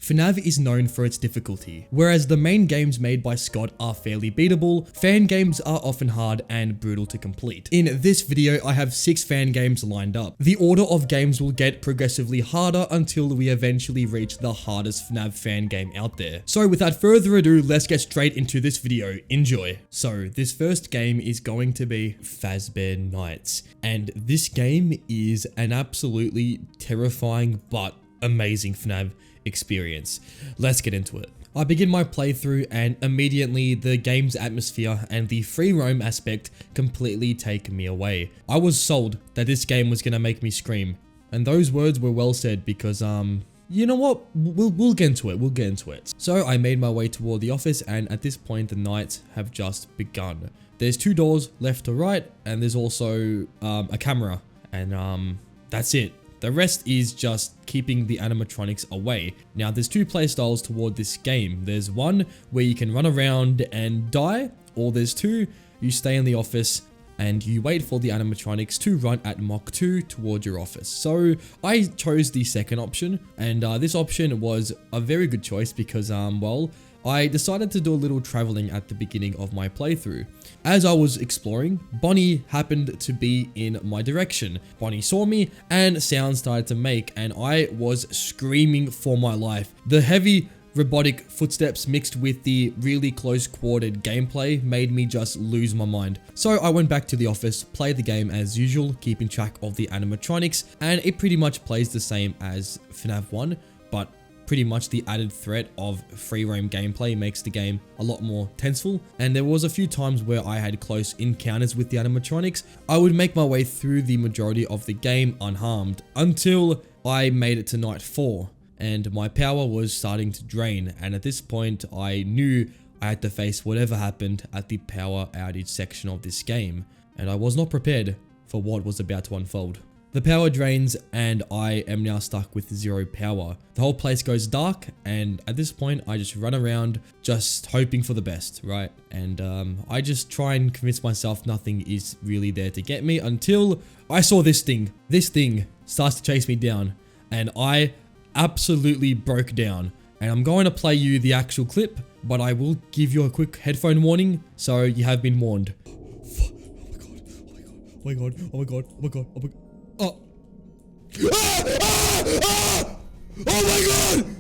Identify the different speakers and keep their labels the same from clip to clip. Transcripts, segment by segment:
Speaker 1: FNAF is known for its difficulty. Whereas the main games made by Scott are fairly beatable, fan games are often hard and brutal to complete. In this video, I have 6 fan games lined up. The order of games will get progressively harder until we eventually reach the hardest FNAF fan game out there. So without further ado, let's get straight into this video. Enjoy. So this first game is going to be Fazbear Nights, and this game is an absolutely terrifying but amazing FNAF experience. Let's get into it. I begin my playthrough and immediately the game's atmosphere and the free roam aspect completely take me away. I was sold that this game was gonna make me scream, and those words were well said because you know what, we'll get into it. So I made my way toward the office, and at this point the nights have just begun. There's 2 doors left to right, and there's also a camera, and that's it. The rest is just keeping the animatronics away. Now there's 2 playstyles toward this game. There's one where you can run around and die, or there's 2, you stay in the office and you wait for the animatronics to run at Mach 2 toward your office. So I chose the second option, and this option was a very good choice because well, I decided to do a little traveling at the beginning of my playthrough. As I was exploring, Bonnie happened to be in my direction. Bonnie saw me and sounds started to make, and I was screaming for my life. The heavy robotic footsteps mixed with the really close quartered gameplay made me just lose my mind. So I went back to the office, played the game as usual, keeping track of the animatronics, and it pretty much plays the same as FNAF 1, but pretty much the added threat of free roam gameplay makes the game a lot more tenseful. And there was a few times where I had close encounters with the animatronics. I would make my way through the majority of the game unharmed until I made it to night 4 and my power was starting to drain, and at this point I knew I had to face whatever happened at the power outage section of this game, and I was not prepared for what was about to unfold. The power drains and I am now stuck with 0 power. The whole place goes dark, and at this point I just run around just hoping for the best, right? And I just try and convince myself nothing is really there to get me until I saw this thing. This thing starts to chase me down, and I absolutely broke down. And I'm going to play you the actual clip, but I will give you a quick headphone warning so you have been warned. Oh my god, oh my god, oh my god, oh my god, oh my god. Oh. Ah! Ah! Ah! Oh my god!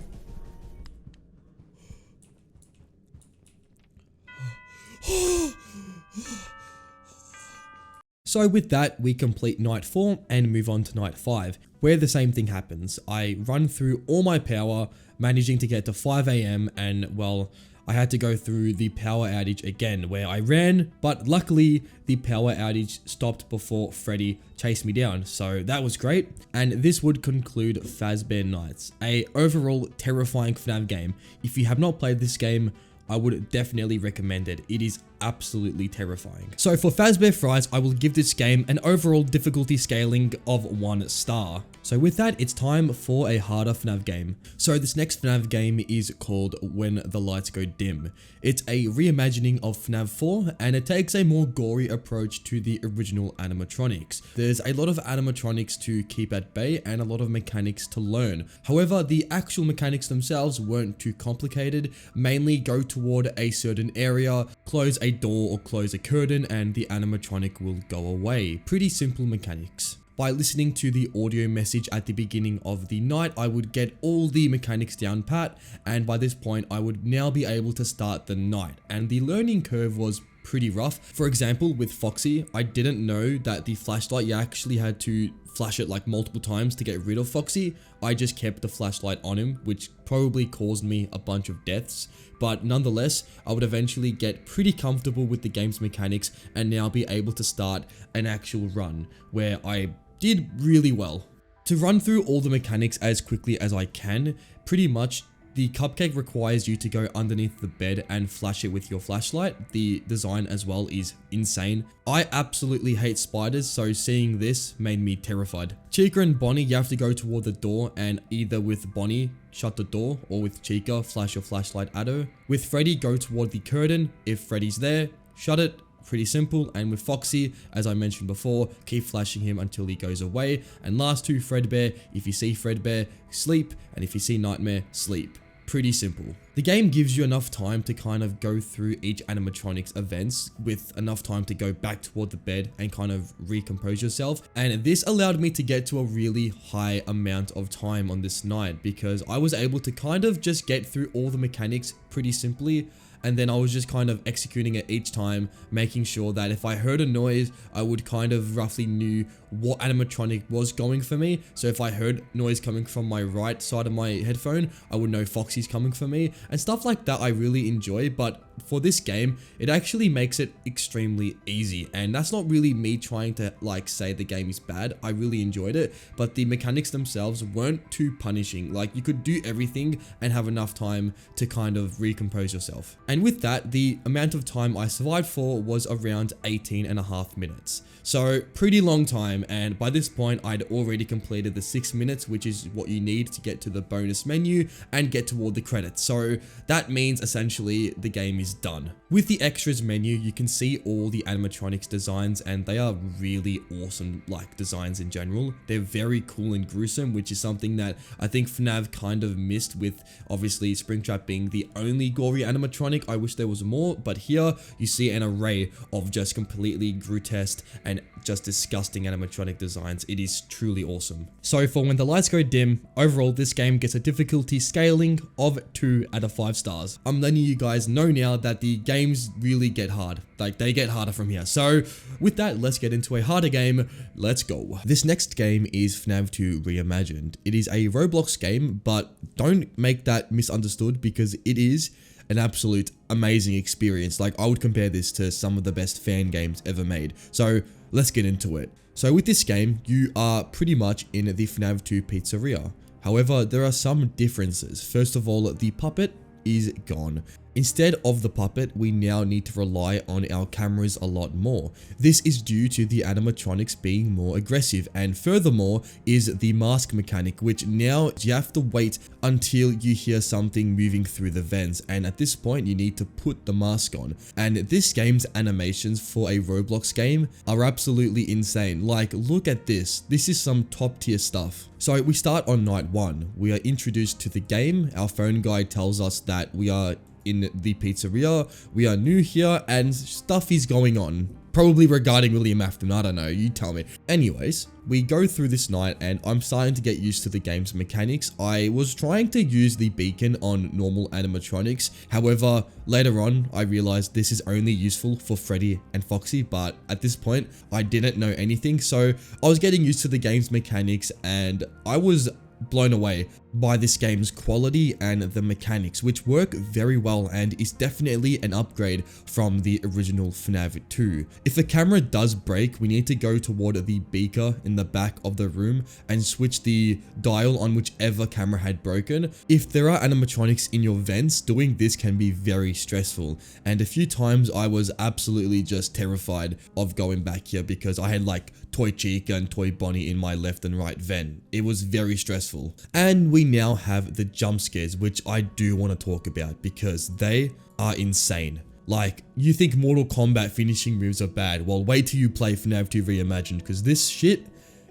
Speaker 1: So with that, we complete night 4 and move on to night 5, where the same thing happens. I run through all my power, managing to get to 5 AM, and well, I had to go through the power outage again, where I ran, but luckily the power outage stopped before Freddy chased me down, so that was great. And this would conclude Fazbear Nights, a overall terrifying FNAF game. If you have not played this game, I would definitely recommend it. It is absolutely terrifying. So for Fazbear Frights, I will give this game an overall difficulty scaling of 1 star. So with that, it's time for a harder FNAF game. So this next FNAF game is called When the Lights Go Dim. It's a reimagining of FNAF 4, and it takes a more gory approach to the original animatronics. There's a lot of animatronics to keep at bay and a lot of mechanics to learn. However, the actual mechanics themselves weren't too complicated. Mainly go toward a certain area, close a door or close a curtain, and the animatronic will go away. Pretty simple mechanics. By listening to the audio message at the beginning of the night, I would get all the mechanics down pat, and by this point I would now be able to start the night, and the learning curve was pretty rough. For example, with Foxy, I didn't know that the flashlight, you actually had to flash it like multiple times to get rid of Foxy. I just kept the flashlight on him, which probably caused me a bunch of deaths, but nonetheless, I would eventually get pretty comfortable with the game's mechanics and now be able to start an actual run where I did really well. To run through all the mechanics as quickly as I can, pretty much the cupcake requires you to go underneath the bed and flash it with your flashlight. The design as well is insane. I absolutely hate spiders, so seeing this made me terrified. Chica and Bonnie, you have to go toward the door and either with Bonnie shut the door, or with Chica flash your flashlight at her. With Freddy, go toward the curtain. If Freddy's there, shut it. Pretty simple. And with Foxy, as I mentioned before, keep flashing him until he goes away. And last two, Fredbear, if you see Fredbear, sleep, and if you see Nightmare, sleep. pretty simple. The game gives you enough time to kind of go through each animatronic's events with enough time to go back toward the bed and kind of recompose yourself. And this allowed me to get to a really high amount of time on this night because I was able to kind of just get through all the mechanics pretty simply. And then I was just kind of executing it each time, making sure that if I heard a noise, I would kind of roughly knew what animatronic was going for me. So if I heard noise coming from my right side of my headphone, I would know Foxy's coming for me, and stuff like that I really enjoy. But for this game, it actually makes it extremely easy, and that's not really me trying to like say the game is bad. I really enjoyed it, but the mechanics themselves weren't too punishing. Like, you could do everything and have enough time to kind of recompose yourself. And with that, the amount of time I survived for was around 18.5 minutes. So pretty long time, and by this point I'd already completed the 6 minutes, which is what you need to get to the bonus menu and get toward the credits. So that means essentially the game is done. With the extras menu, you can see all the animatronics designs, and they are really awesome, like, designs in general. They're very cool and gruesome, which is something that I think FNAF kind of missed, with obviously Springtrap being the only gory animatronic. I wish there was more, but here you see an array of just completely grotesque and just disgusting animatronic designs. It is truly awesome. So for when the lights go dim, overall this game gets a difficulty scaling of 2 out of 5 stars. I'm letting you guys know now that the games really get hard. Like, they get harder from here. So with that, let's get into a harder game. Let's go. This next game is FNAF 2 Reimagined. It is a Roblox game, but don't make that misunderstood, because it is an absolute amazing experience. Like, I would compare this to some of the best fan games ever made. So let's get into it. So with this game, you are pretty much in the FNAF 2 pizzeria. However, there are some differences. First of all, the puppet is gone. Instead of the puppet, we now need to rely on our cameras a lot more. This is due to the animatronics being more aggressive, and furthermore is the mask mechanic, which now you have to wait until you hear something moving through the vents, and at this point you need to put the mask on. And this game's animations for a Roblox game are absolutely insane. Like, look at this. This is some top tier stuff. So we start on night 1. We are introduced to the game. Our phone guide tells us that we are in the pizzeria, we are new here, and stuff is going on. Probably regarding William Afton, I don't know, you tell me. Anyways, we go through this night and I'm starting to get used to the game's mechanics. I was trying to use the beacon on normal animatronics. However, later on, I realized this is only useful for Freddy and Foxy, but at this point, I didn't know anything. So I was getting used to the game's mechanics, and I was blown away by this game's quality and the mechanics, which work very well and is definitely an upgrade from the original FNAF 2. If the camera does break, we need to go toward the beaker in the back of the room and switch the dial on whichever camera had broken. If there are animatronics in your vents, doing this can be very stressful, and a few times I was absolutely just terrified of going back here because I had like Toy Chica and Toy Bonnie in my left and right vent. It was very stressful. And we now have the jump scares, which I do want to talk about because they are insane. Like, you think Mortal Kombat finishing moves are bad, well, wait till you play FNAF 2 Reimagined, because this shit,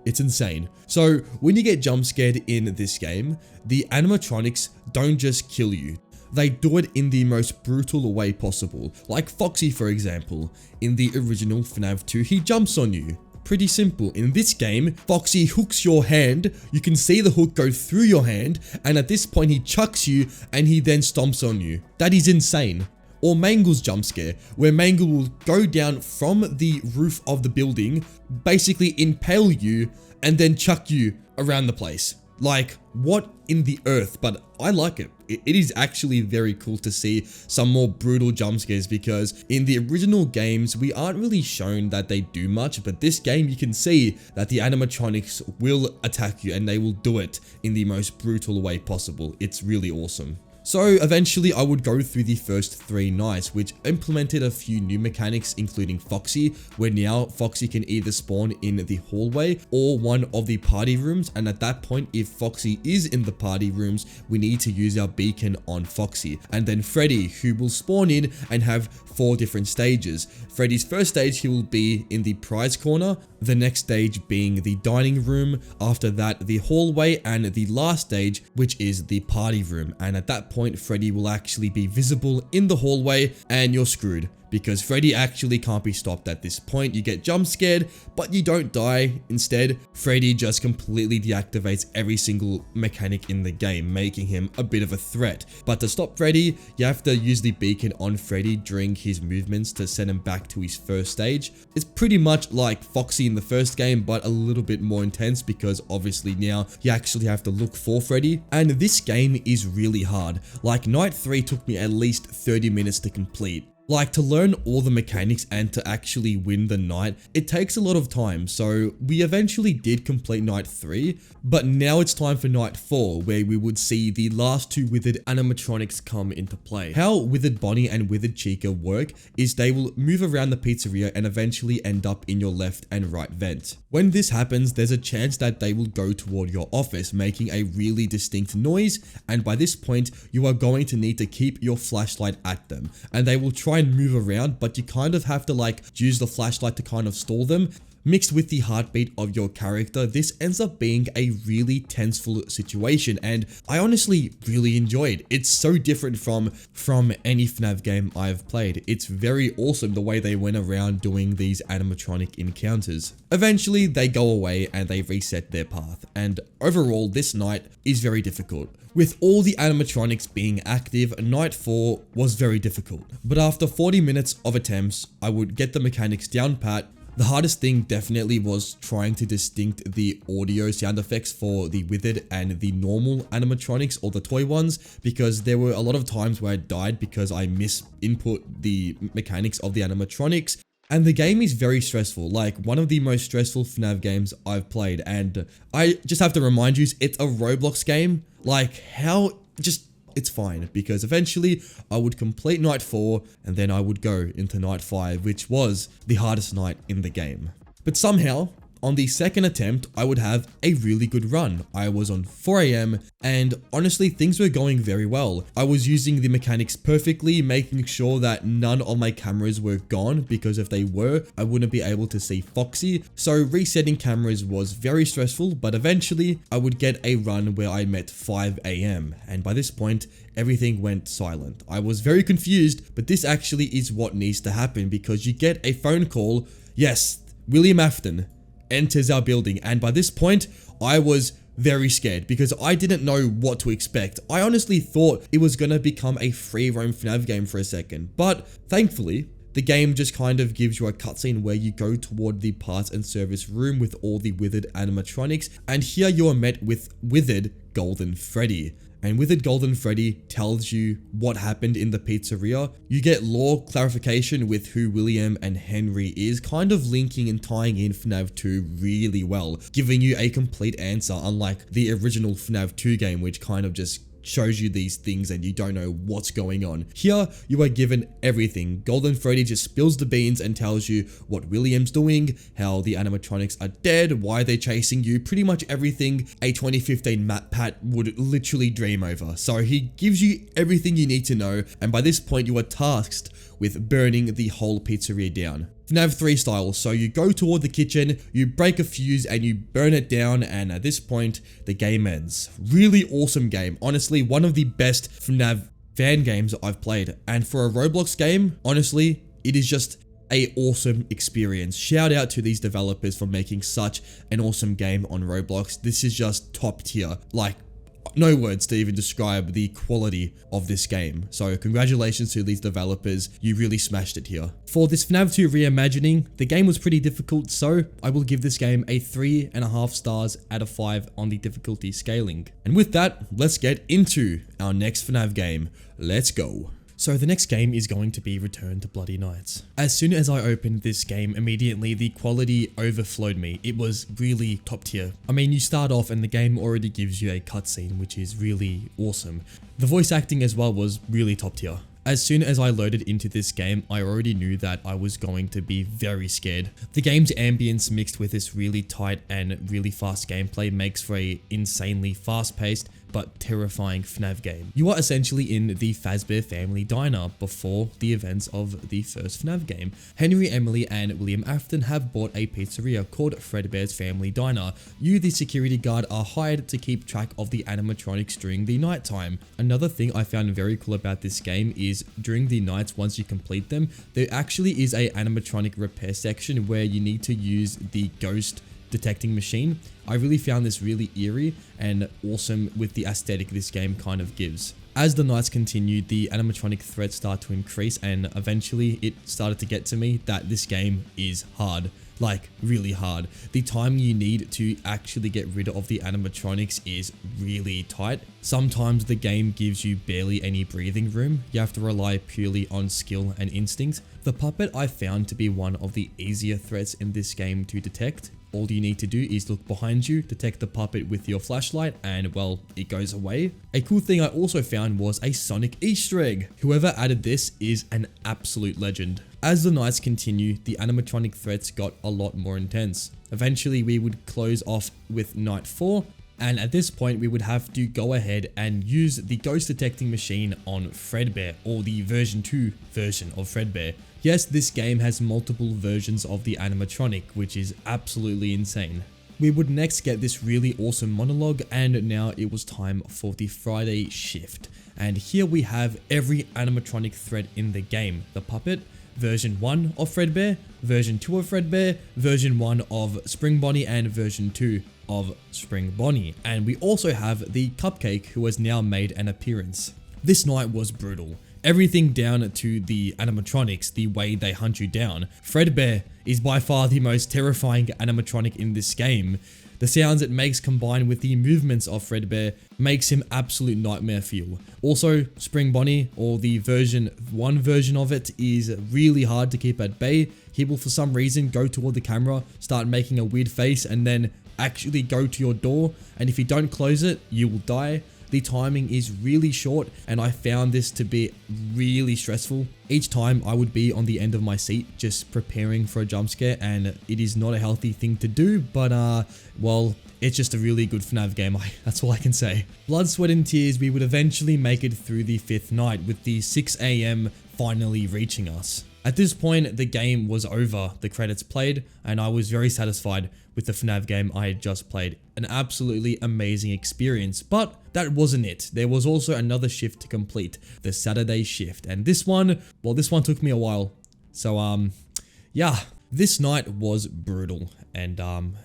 Speaker 1: it's insane. So when you get jump scared in this game, the animatronics don't just kill you. They do it in the most brutal way possible. Like Foxy, for example. In the original FNAF 2, he jumps on you. Pretty simple. In this game, Foxy hooks your hand, you can see the hook go through your hand, and at this point he chucks you and he then stomps on you. That is insane. Or Mangle's jump scare, where Mangle will go down from the roof of the building, basically impale you, and then chuck you around the place. Like, what in the earth? But I like it. It is actually very cool to see some more brutal jump scares, because in the original games, we aren't really shown that they do much, but this game you can see that the animatronics will attack you and they will do it in the most brutal way possible. It's really awesome. So eventually I would go through the first 3 nights, which implemented a few new mechanics, including Foxy, where now Foxy can either spawn in the hallway or one of the party rooms, and at that point, if Foxy is in the party rooms, we need to use our beacon on Foxy. And then Freddy, who will spawn in and have 4 different stages. Freddy's first stage, he will be in the prize corner, the next stage being the dining room, after that the hallway, and the last stage, which is the party room. And at that point, point, Freddy will actually be visible in the hallway and you're screwed. Because Freddy actually can't be stopped at this point. You get jump scared, but you don't die. Instead, Freddy just completely deactivates every single mechanic in the game, making him a bit of a threat. But to stop Freddy, you have to use the beacon on Freddy during his movements to send him back to his first stage. It's pretty much like Foxy in the first game, but a little bit more intense because obviously now you actually have to look for Freddy. And this game is really hard. Like Night 3 took me at least 30 minutes to complete. Like, to learn all the mechanics and to actually win the night, it takes a lot of time. So we eventually did complete Night 3, but now it's time for Night 4, where we would see the last two withered animatronics come into play. How Withered Bonnie and Withered Chica work is they will move around the pizzeria and eventually end up in your left and right vent. When this happens, there's a chance that they will go toward your office, making a really distinct noise, and by this point, you are going to need to keep your flashlight at them, and they will try and move around, but you kind of have to like use the flashlight to kind of stall them. Mixed with the heartbeat of your character, this ends up being a really tenseful situation, and I honestly really enjoyed. It's so different from any FNAF game I've played. It's very awesome the way they went around doing these animatronic encounters. Eventually, they go away and they reset their path, and overall, this night is very difficult. With all the animatronics being active, Night 4 was very difficult. But after 40 minutes of attempts, I would get the mechanics down pat. The hardest thing definitely was trying to distinct the audio sound effects for the withered and the normal animatronics, or the toy ones, because there were a lot of times where I died because I misinput the mechanics of the animatronics. And the game is very stressful, like one of the most stressful FNAF games I've played, and I just have to remind you, it's a Roblox game. Like, it's fine, because eventually I would complete Night 4 and then I would go into Night 5, which was the hardest night in the game. But somehow, on the second attempt, I would have a really good run. I was on 4 AM and honestly, things were going very well. I was using the mechanics perfectly, making sure that none of my cameras were gone, because if they were, I wouldn't be able to see Foxy. So resetting cameras was very stressful, but eventually I would get a run where I met 5 AM. And by this point, everything went silent. I was very confused, but this actually is what needs to happen, because you get a phone call. Yes, William Afton enters our building, and by this point I was very scared because I didn't know what to expect. I honestly thought it was gonna become a free roam FNAF game for a second, but thankfully the game just kind of gives you a cutscene where you go toward the parts and service room with all the withered animatronics, and here you are met with Withered Golden Freddy. And Withered Golden Freddy tells you what happened in the pizzeria. You get lore clarification with who William and Henry is, kind of linking and tying in FNAF 2 really well, giving you a complete answer, unlike the original FNAF 2 game, which kind of just shows you these things and you don't know what's going on. Here, you are given everything. Golden Freddy just spills the beans and tells you what William's doing, how the animatronics are dead, why they're chasing you, pretty much everything a 2015 Matt Pat would literally dream over. So he gives you everything you need to know, and by this point you are tasked with burning the whole pizzeria down. FNAF 3 style, so you go toward the kitchen, you break a fuse and you burn it down, and at this point, the game ends. Really awesome game. Honestly, one of the best FNAF fan games I've played. And for a Roblox game, honestly, it is just an awesome experience. Shout out to these developers for making such an awesome game on Roblox. This is just top tier. Like, no words to even describe the quality of this game. So congratulations to these developers, you really smashed it here. For this FNAF 2 reimagining, the game was pretty difficult, so I will give this game a 3.5 stars out of 5 on the difficulty scaling. And with that, let's get into our next FNAF game. Let's go. So the next game is going to be Return to Bloody Nights. As soon as I opened this game, immediately the quality overflowed me. It was really top tier. I mean, you start off and the game already gives you a cutscene, which is really awesome. The voice acting as well was really top tier. As soon as I loaded into this game, I already knew that I was going to be very scared. The game's ambience mixed with this really tight and really fast gameplay makes for a insanely fast-paced but terrifying FNAF game. You are essentially in the Fazbear family diner before the events of the first FNAF game. Henry, Emily, and William Afton have bought a pizzeria called Fredbear's Family Diner. You, the security guard, are hired to keep track of the animatronics during the nighttime. Another thing I found very cool about this game is during the nights, once you complete them, there actually is a animatronic repair section where you need to use the ghost detecting machine. I really found this really eerie and awesome with the aesthetic this game kind of gives. As the nights continued, the animatronic threats start to increase, and eventually it started to get to me that this game is hard. Like, really hard. The time you need to actually get rid of the animatronics is really tight. Sometimes the game gives you barely any breathing room. You have to rely purely on skill and instinct. The puppet I found to be one of the easier threats in this game to detect. All you need to do is look behind you, detect the puppet with your flashlight, and well, it goes away. A cool thing I also found was a Sonic Easter egg. Whoever added this is an absolute legend. As the nights continue, the animatronic threats got a lot more intense. Eventually, we would close off with night 4, and at this point, we would have to go ahead and use the ghost detecting machine on Fredbear, or the version 2 version of Fredbear. Yes, this game has multiple versions of the animatronic, which is absolutely insane. We would next get this really awesome monologue, and now it was time for the Friday shift. And here we have every animatronic thread in the game. The puppet, version 1 of Fredbear, version 2 of Fredbear, version 1 of Spring Bonnie, and version 2 of Spring Bonnie. And we also have the cupcake, who has now made an appearance. This night was brutal. Everything down to the animatronics, the way they hunt you down. Fredbear is by far the most terrifying animatronic in this game. The sounds it makes combined with the movements of Fredbear makes him absolute nightmare fuel. Also, Spring Bonnie, or the version 1 version of it, is really hard to keep at bay. He will for some reason go toward the camera, start making a weird face, and then actually go to your door, and if you don't close it, you will die. The timing is really short, and I found this to be really stressful. Each time I would be on the end of my seat just preparing for a jump scare, and it is not a healthy thing to do, but well, it's just a really good FNAF game, that's all I can say. Blood, sweat and tears, we would eventually make it through the 5th night, with the 6 AM finally reaching us. At this point, the game was over, the credits played, and I was very satisfied with the FNAF game I had just played. An absolutely amazing experience, but that wasn't it. There was also another shift to complete, the Saturday shift, and this one, well, this one took me a while. So, yeah, this night was brutal, and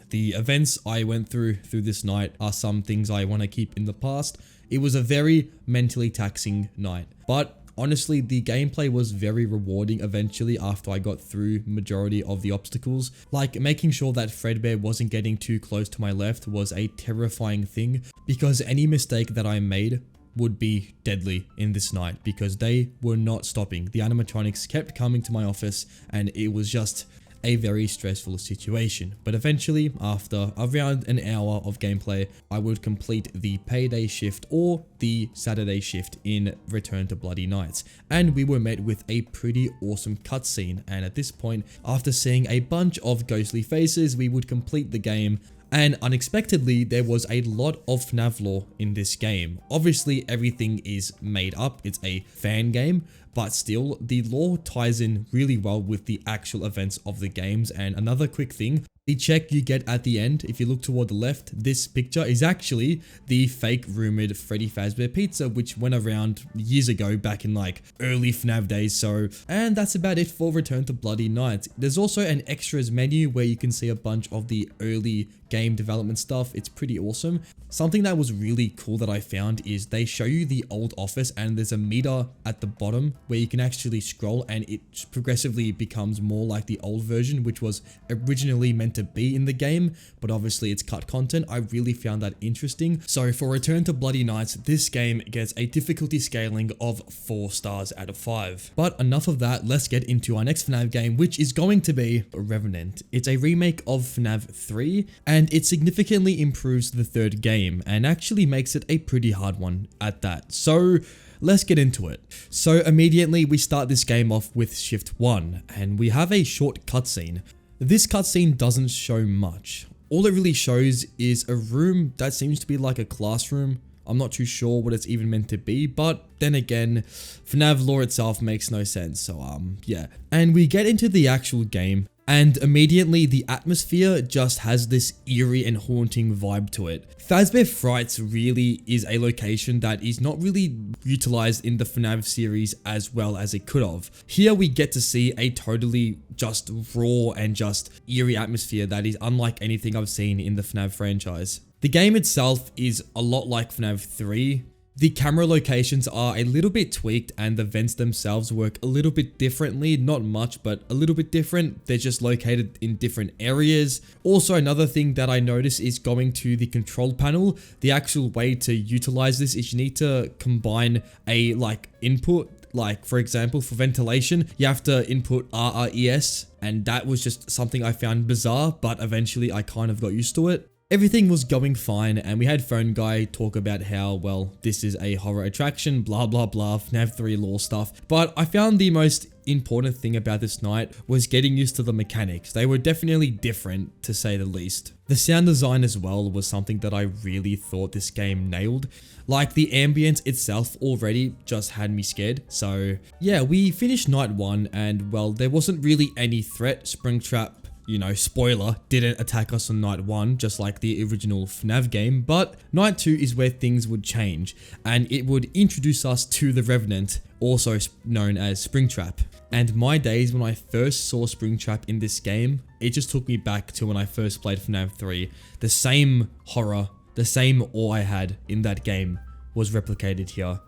Speaker 1: the events I went through this night are some things I want to keep in the past. It was a very mentally taxing night, but honestly, the gameplay was very rewarding eventually after I got through majority of the obstacles. Like, making sure that Fredbear wasn't getting too close to my left was a terrifying thing, because any mistake that I made would be deadly in this night, because they were not stopping. The animatronics kept coming to my office, and it was just a very stressful situation. But eventually, after around an hour of gameplay, I would complete the payday shift or the Saturday shift in Return to Bloody Nights, and we were met with a pretty awesome cutscene. And at this point, after seeing a bunch of ghostly faces, we would complete the game. And unexpectedly, there was a lot of FNAF lore in this game. Obviously, everything is made up, it's a fan game, but still, the lore ties in really well with the actual events of the games. And another quick thing, the check you get at the end, if you look toward the left, this picture is actually the fake rumored Freddy Fazbear pizza, which went around years ago, back in like early FNAF days. So, and that's about it for Return to Bloody Nights. There's also an extras menu where you can see a bunch of the early game development stuff. It's pretty awesome. Something that was really cool that I found is they show you the old office, and there's a meter at the bottom where you can actually scroll, and it progressively becomes more like the old version, which was originally meant to be in the game, but obviously it's cut content. I really found that interesting. So for Return to Bloody Nights, this game gets a difficulty scaling of 4 stars out of 5. But enough of that, let's get into our next FNAF game, which is going to be Revenant. It's a remake of FNAF 3, and it significantly improves the 3rd game, and actually makes it a pretty hard one at that. So let's get into it. So immediately we start this game off with shift 1, and we have a short cutscene. This cutscene doesn't show much. All it really shows is a room that seems to be like a classroom, I'm not too sure what it's even meant to be, but then again, FNAF lore itself makes no sense, so yeah. And we get into the actual game, and immediately the atmosphere just has this eerie and haunting vibe to it. Fazbear Frights really is a location that is not really utilized in the FNAF series as well as it could have. Here we get to see a totally just raw and just eerie atmosphere that is unlike anything I've seen in the FNAF franchise. The game itself is a lot like FNAF 3. The camera locations are a little bit tweaked and the vents themselves work a little bit differently, not much, but a little bit different. They're just located in different areas. Also, another thing that I notice is going to the control panel. The actual way to utilize this is you need to combine a input. Like, for example, for ventilation, you have to input RRES, and that was just something I found bizarre, but eventually I kind of got used to it. Everything was going fine, and we had Phone Guy talk about how, well, this is a horror attraction, blah blah blah, FNAF 3 lore stuff. But I found the most important thing about this night was getting used to the mechanics. They were definitely different, to say the least. The sound design as well was something that I really thought this game nailed. Like, the ambience itself already just had me scared. So yeah, we finished night 1, and well, there wasn't really any threat. Springtrap, you know, spoiler, didn't attack us on night 1, just like the original FNAF game, but night 2 is where things would change, and it would introduce us to the Revenant, also known as Springtrap. And my days when I first saw Springtrap in this game, it just took me back to when I first played FNAF 3. The same horror, the same awe I had in that game was replicated here,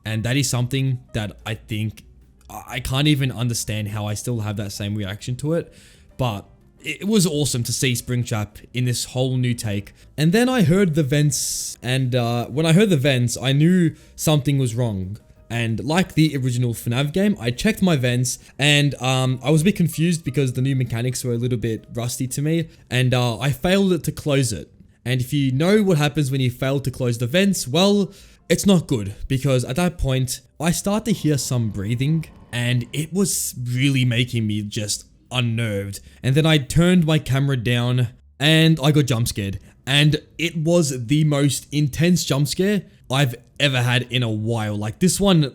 Speaker 1: and that is something that I think, I can't even understand how I still have that same reaction to it, but it was awesome to see Springtrap in this whole new take. And then I heard the vents, and when I heard the vents, I knew something was wrong. And like the original FNAF game, I checked my vents, and I was a bit confused because the new mechanics were a little bit rusty to me, and I failed to close it. And if you know what happens when you fail to close the vents, well, it's not good, because at that point, I start to hear some breathing, and it was really making me just unnerved. And then I turned my camera down and I got jump scared, and it was the most intense jump scare I've ever had in a while. Like, this one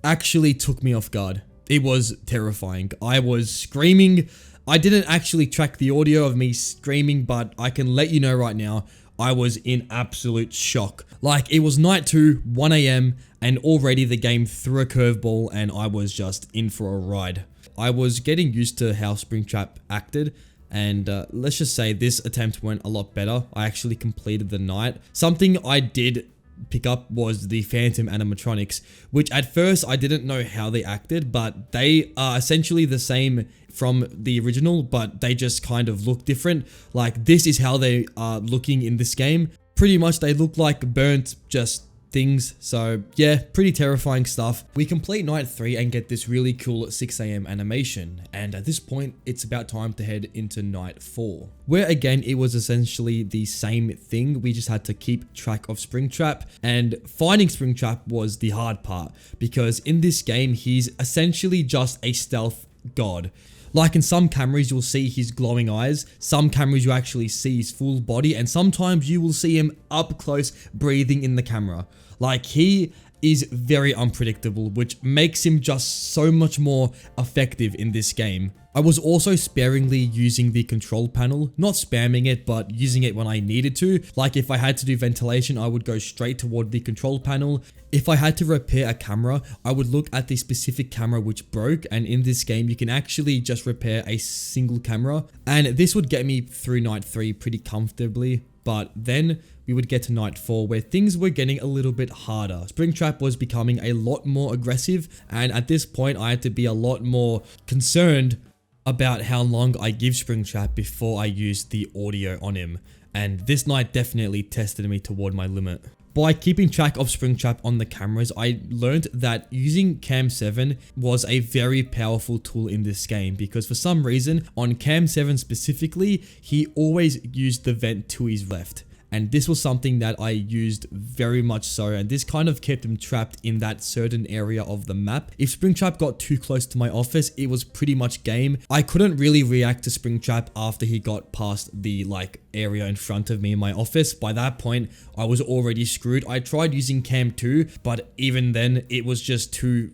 Speaker 1: actually took me off guard. It was terrifying. I was screaming. I didn't actually track the audio of me screaming, but I can let you know right now, I was in absolute shock. Like, it was night 2, 1 AM, and already the game threw a curveball and I was just in for a ride. I was getting used to how Springtrap acted, and let's just say this attempt went a lot better. I actually completed the night. Something I did pick up was the Phantom animatronics, which at first I didn't know how they acted, but they are essentially the same from the original, but they just kind of look different. Like, this is how they are looking in this game. Pretty much they look like burnt just things. So yeah, pretty terrifying stuff. We complete night 3 and get this really cool 6 AM animation, and at this point it's about time to head into night 4, where again it was essentially the same thing. We just had to keep track of Springtrap, and finding Springtrap was the hard part, because in this game he's essentially just a stealth god. Like, in some cameras you'll see his glowing eyes, some cameras you actually see his full body, and sometimes you will see him up close breathing in the camera. Like, he is very unpredictable, which makes him just so much more effective in this game. I was also sparingly using the control panel, not spamming it, but using it when I needed to. Like, if I had to do ventilation, I would go straight toward the control panel. If I had to repair a camera, I would look at the specific camera which broke, and in this game you can actually just repair a single camera, and this would get me through night 3 pretty comfortably. But then we would get to night 4, where things were getting a little bit harder. Springtrap was becoming a lot more aggressive, and at this point I had to be a lot more concerned about how long I give Springtrap before I use the audio on him, and this night definitely tested me toward my limit. By keeping track of Springtrap on the cameras, I learned that using Cam 7 was a very powerful tool in this game, because for some reason on Cam 7 specifically, he always used the vent to his left. and this was something that I used very much so, and this kind of kept him trapped in that certain area of the map. If Springtrap got too close to my office, it was pretty much game. I couldn't really react to Springtrap after he got past the area in front of me in my office. By that point, I was already screwed. I tried using Cam 2, but even then, it was just too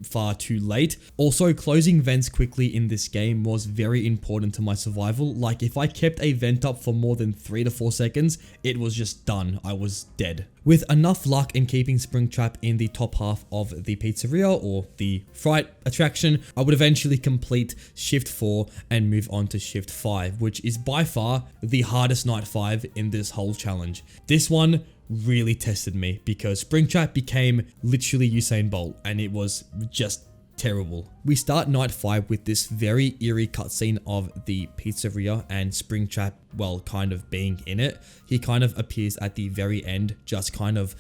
Speaker 1: late. Also, closing vents quickly in this game was very important to my survival. Like, if I kept a vent up for more than 3 to 4 seconds, it was just done. I was dead. With enough luck in keeping Springtrap in the top half of the pizzeria or the fright attraction, I would eventually complete Shift 4 and move on to Shift 5, which is by far the hardest night 5 in this whole challenge. This one really tested me because Springtrap became literally Usain Bolt, and it was just terrible. We start night 5 with this very eerie cutscene of the pizzeria and Springtrap, well, kind of being in it. He kind of appears at the very end, just kind of,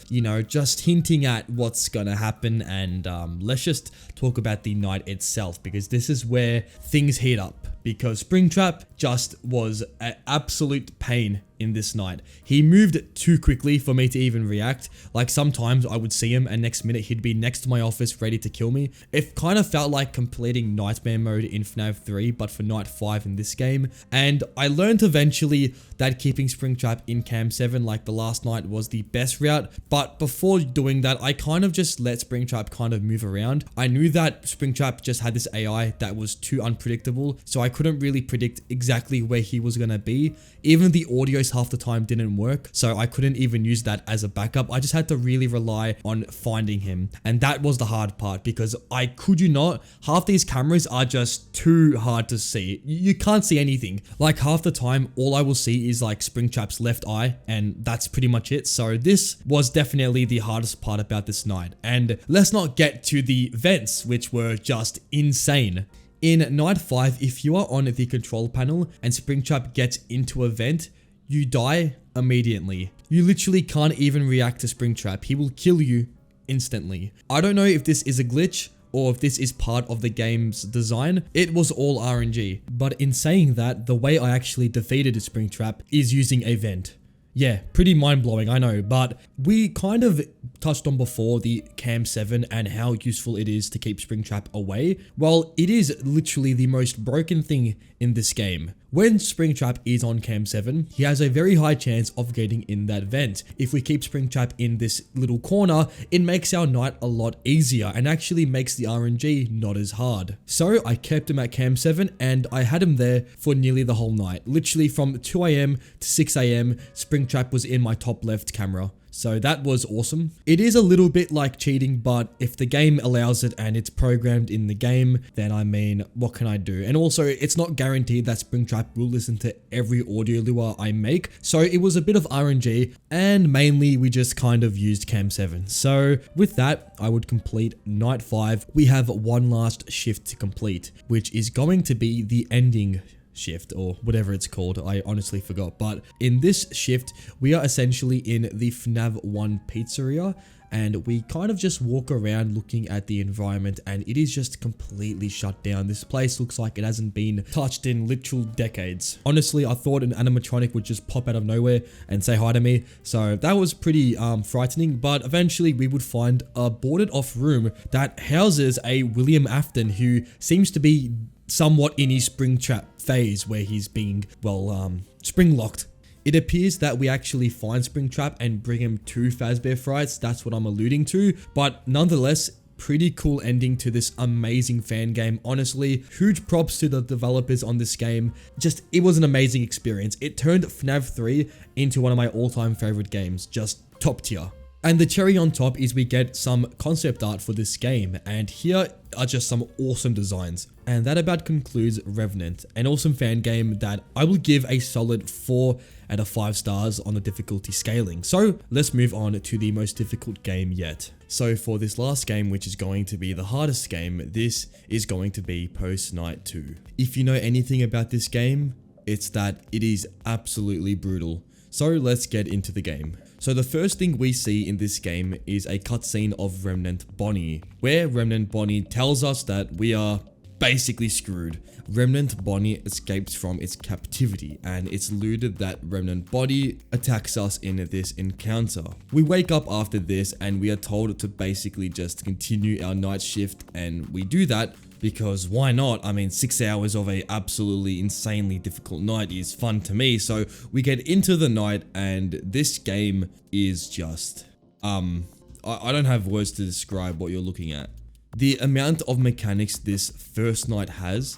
Speaker 1: just hinting at what's gonna happen. And let's just talk about the night itself, because this is where things heat up. Because Springtrap just was an absolute pain in this night. He moved too quickly for me to even react. Like, sometimes I would see him and next minute he'd be next to my office ready to kill me. It kind of felt like completing Nightmare mode in FNAF 3, but for night 5 in this game. And I learned eventually that keeping Springtrap in Cam 7 like the last night was the best route. But before doing that, I kind of just let Springtrap kind of move around. I knew that Springtrap just had this AI that was too unpredictable, so I couldn't really predict exactly where he was gonna be. Even the audios half the time didn't work, so I couldn't even use that as a backup. I just had to really rely on finding him, and that was the hard part, because I could you not, half these cameras are just too hard to see. You can't see anything. Like, half the time all I will see is like Springtrap's left eye, and that's pretty much it. So this was definitely the hardest part about this night. And let's not get to the vents, which were just insane. In night 5, if you are on the control panel and Springtrap gets into a vent, you die immediately. You literally can't even react to Springtrap. He will kill you instantly. I don't know if this is a glitch or if this is part of the game's design. It was all RNG. But in saying that, the way I actually defeated Springtrap is using a vent. Yeah, pretty mind-blowing, I know, but we kind of touched on before the Cam 7 and how useful it is to keep Springtrap away. Well, it is literally the most broken thing in this game. When Springtrap is on Cam 7, he has a very high chance of getting in that vent. If we keep Springtrap in this little corner, it makes our night a lot easier and actually makes the RNG not as hard. So I kept him at Cam 7 and I had him there for nearly the whole night. Literally from 2 AM to 6 AM, Springtrap was in my top left camera. So that was awesome. It is a little bit like cheating, but if the game allows it and it's programmed in the game, then I mean, what can I do? And also, it's not guaranteed that Springtrap will listen to every audio lure I make. So it was a bit of RNG, and mainly we just kind of used Cam 7. So with that, I would complete night 5. We have one last shift to complete, which is going to be the ending shift or whatever it's called. I honestly forgot, but in this shift we are essentially in the FNAF 1 pizzeria, and we kind of just walk around looking at the environment, and it is just completely shut down. This place looks like it hasn't been touched in literal decades. Honestly, I thought an animatronic would just pop out of nowhere and say hi to me, so that was pretty frightening. But eventually we would find a boarded off room that houses a William Afton who seems to be somewhat in his Springtrap phase where he's being, well, spring locked. It appears that we actually find Springtrap and bring him to Fazbear Frights. That's what I'm alluding to. But nonetheless, pretty cool ending to this amazing fan game. Honestly, huge props to the developers on this game. Just, it was an amazing experience. It turned FNAF 3 into one of my all-time favorite games. Just top tier. And the cherry on top is we get some concept art for this game, and here are just some awesome designs. And that about concludes Revenant, an awesome fan game that I will give a solid 4 out of 5 stars on the difficulty scaling. So let's move on to the most difficult game yet. So for this last game, which is going to be the hardest game, this is going to be Post Night 2. If you know anything about this game, it's that it is absolutely brutal. So let's get into the game. So the first thing we see in this game is a cutscene of Remnant Bonnie, where Remnant Bonnie tells us that we are basically screwed. Remnant Bonnie escapes from its captivity, and it's looted that Remnant body attacks us in this encounter. We wake up after this and we are told to basically just continue our night shift, and we do that because why not? I mean, 6 hours of a absolutely insanely difficult night is fun to me. So we get into the night, and this game is just, I don't have words to describe what you're looking at. The amount of mechanics this first night has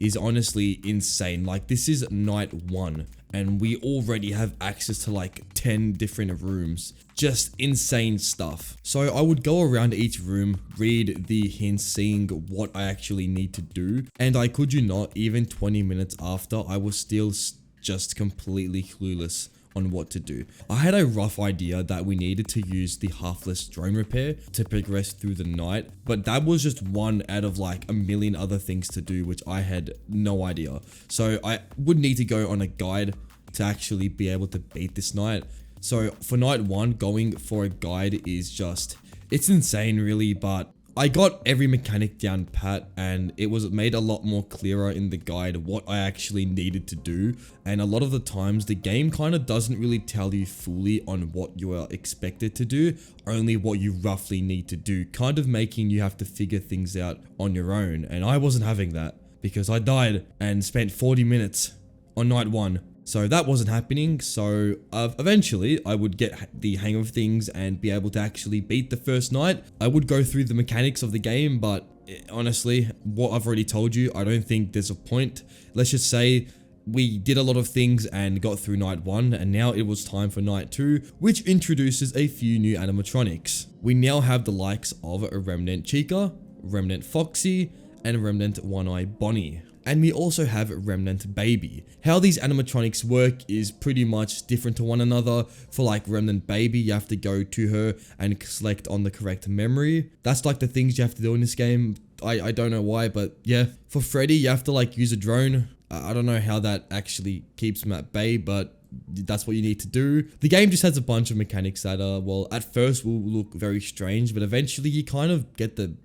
Speaker 1: is honestly insane. Like, this is night 1 and we already have access to like 10 different rooms. Just insane stuff. So I would go around each room, read the hints, seeing what I actually need to do. And I kid you not, even 20 minutes after, I was still just completely clueless on what to do. I had a rough idea that we needed to use the half-less drone repair to progress through the night, but that was just one out of like a million other things to do, which I had no idea. So I would need to go on a guide to actually be able to beat this night. So for night 1, going for a guide is just, it's insane really, but I got every mechanic down pat, and it was made a lot more clearer in the guide what I actually needed to do. And a lot of the times the game kind of doesn't really tell you fully on what you are expected to do, only what you roughly need to do, kind of making you have to figure things out on your own. And I wasn't having that because I died and spent 40 minutes on night 1. So that wasn't happening. So eventually I would get the hang of things and be able to actually beat the first night. I would go through the mechanics of the game, but honestly, what I've already told you, I don't think there's a point. Let's just say we did a lot of things and got through night 1, and now it was time for night 2, which introduces a few new animatronics. We now have the likes of a Remnant Chica, Remnant Foxy, and Remnant One-Eye Bonnie. And we also have Remnant Baby. How these animatronics work is pretty much different to one another. For like Remnant Baby, you have to go to her and select on the correct memory. That's like the things you have to do in this game. I don't know why, but yeah. For Freddy, you have to like use a drone. I don't know how that actually keeps him at bay, but that's what you need to do. The game just has a bunch of mechanics that are, well, at first will look very strange, but eventually you kind of get the,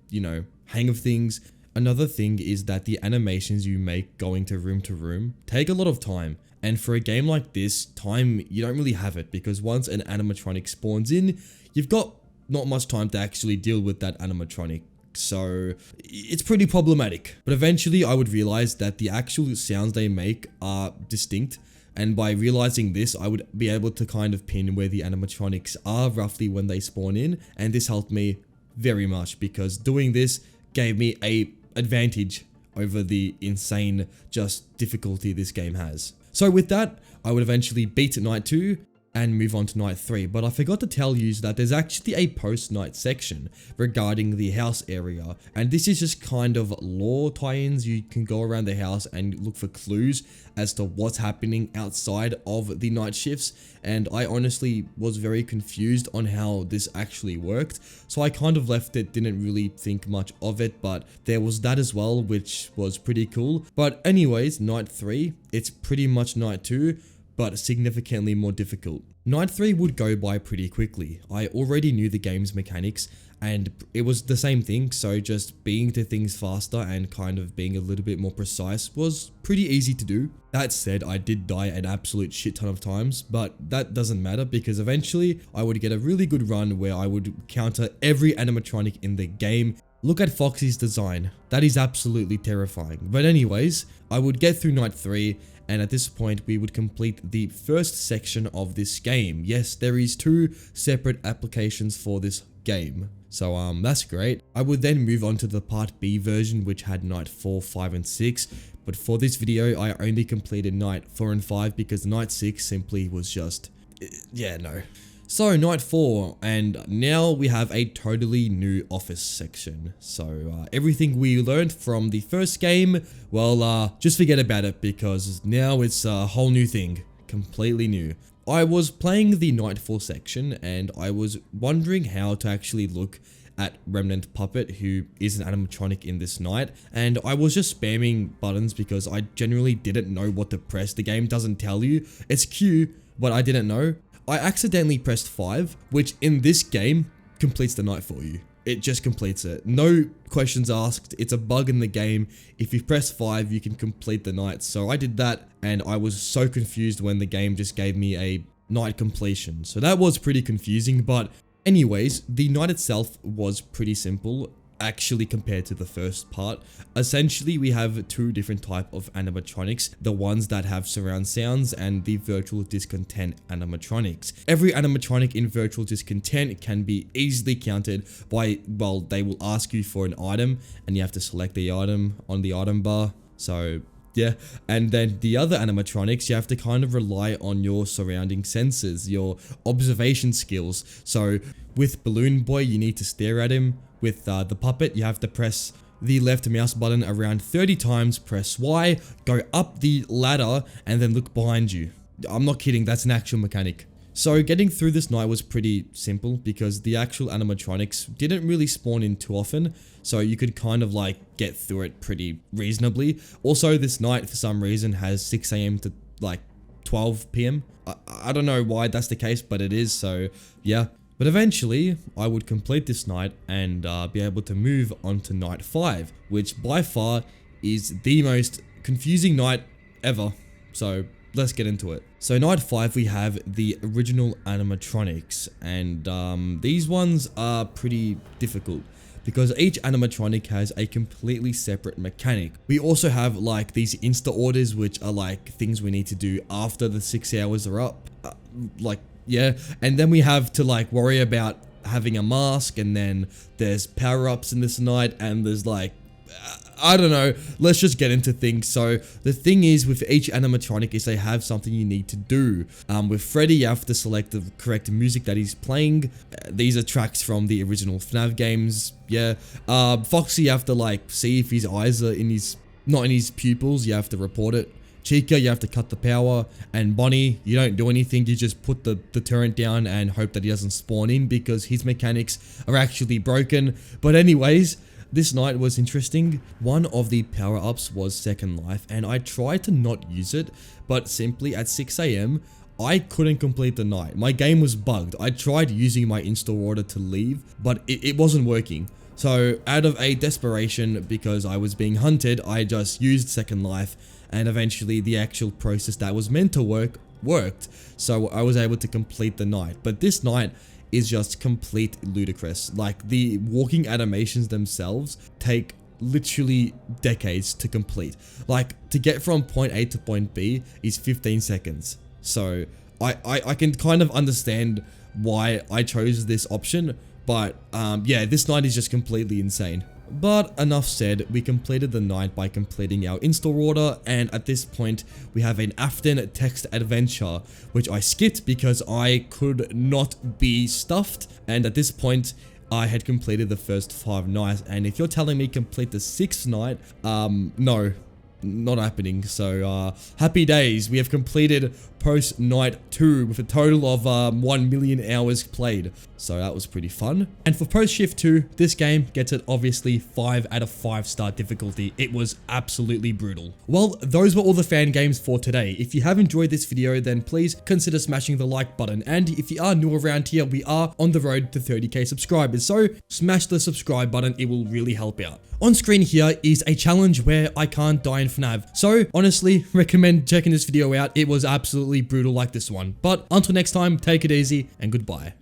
Speaker 1: hang of things. Another thing is that the animations you make going to room take a lot of time. And for a game like this, time, you don't really have it, because once an animatronic spawns in, you've got not much time to actually deal with that animatronic. So it's pretty problematic. But eventually I would realize that the actual sounds they make are distinct. And by realizing this, I would be able to kind of pin where the animatronics are roughly when they spawn in. And this helped me very much, because doing this gave me a advantage over the insane just difficulty this game has. So with that, I would eventually beat night 2 and move on to night 3, but I forgot to tell you that there's actually a post-night section regarding the house area, and this is just kind of lore tie-ins. You can go around the house and look for clues as to what's happening outside of the night shifts, and I honestly was very confused on how this actually worked, so I kind of left it, didn't really think much of it, but there was that as well, which was pretty cool. But anyways, night 3, it's pretty much night 2, but significantly more difficult. Night 3 would go by pretty quickly. I already knew the game's mechanics, and it was the same thing, so just being to things faster and kind of being a little bit more precise was pretty easy to do. That said, I did die an absolute shit ton of times, but that doesn't matter, because eventually I would get a really good run where I would counter every animatronic in the game. Look at Foxy's design. That is absolutely terrifying. But anyways, I would get through night 3, and at this point we would complete the first section of this game. Yes, there is 2 separate applications for this game. So that's great. I would then move on to the part B version, which had night 4, 5 and 6. But for this video, I only completed night 4 and 5 because night 6 simply was just, yeah, no. So night 4, and now we have a totally new office section. So everything we learned from the first game, well, just forget about it, because now it's a whole new thing, completely new. I was playing the night 4 section, and I was wondering how to actually look at Remnant Puppet, who is an animatronic in this night, and I was just spamming buttons because I generally didn't know what to press. The game doesn't tell you. It's Q, but I didn't know. I accidentally pressed 5, which in this game completes the night for you. it just completes it. No questions asked. It's a bug in the game. If you press 5, you can complete the night. So I did that, and I was so confused when the game just gave me a night completion. So that was pretty confusing, but anyways, the night itself was pretty simple, actually, compared to the first part. Essentially, we have two different type of animatronics, the ones that have surround sounds and the virtual discontent animatronics. Every animatronic in virtual discontent can be easily counted by, well, they will ask you for an item and you have to select the item on the item bar. So yeah, and then the other animatronics, you have to kind of rely on your surrounding senses, your observation skills. So with Balloon Boy, you need to stare at him. With the puppet, you have to press the left mouse button around 30 times, press Y, go up the ladder, and then look behind you. I'm not kidding, that's an actual mechanic. So getting through this night was pretty simple because the actual animatronics didn't really spawn in too often, so you could kind of like get through it pretty reasonably. Also, this night for some reason has 6 AM to like 12 PM. I don't know why that's the case, but it is, so yeah. But eventually, I would complete this night and be able to move on to night 5, which by far is the most confusing night ever. So let's get into it. So night 5, we have the original animatronics, and these ones are pretty difficult because each animatronic has a completely separate mechanic. We also have like these insta orders, which are like things we need to do after the 6 hours are up. Yeah, and then we have to like worry about having a mask, and then there's power-ups in this night, and there's like, I don't know, let's just get into things. So the thing is with each animatronic is they have something you need to do. With Freddy, you have to select the correct music that he's playing. These are tracks from the original FNAF games, yeah. Foxy, you have to like see if his eyes are not in his pupils, you have to report it. Chica, you have to cut the power, and Bonnie, you don't do anything, you just put the turret down and hope that he doesn't spawn in because his mechanics are actually broken. But anyways, this night was interesting. One of the power-ups was Second Life, and I tried to not use it, but simply at 6 AM, I couldn't complete the night. My game was bugged. I tried using my install order to leave, but it wasn't working. So out of a desperation, because I was being hunted, I just used Second Life, and eventually the actual process that was meant to work worked. So I was able to complete the night. But this night is just complete ludicrous. Like the walking animations themselves take literally decades to complete. Like to get from point A to point B is 15 seconds. So I can kind of understand why I chose this option. But yeah, this night is just completely insane. But enough said, we completed the night by completing our install order, and at this point we have an Afton text adventure, which I skipped because I could not be stuffed, and at this point I had completed the first 5 nights, and if you're telling me complete the 6th night, no. Not happening. So happy days, we have completed post night 2 with a total of 1 million hours played, so that was pretty fun. And for post shift 2, this game gets it obviously 5 out of 5 star difficulty. It was absolutely brutal. Well, those were all the fan games for today. If you have enjoyed this video, then please consider smashing the like button, and if you are new around here, we are on the road to 30k subscribers, so smash the subscribe button, it will really help out. On screen here is a challenge where I can't die in FNAF, so honestly recommend checking this video out. It was absolutely brutal like this one. But until next time, take it easy and goodbye.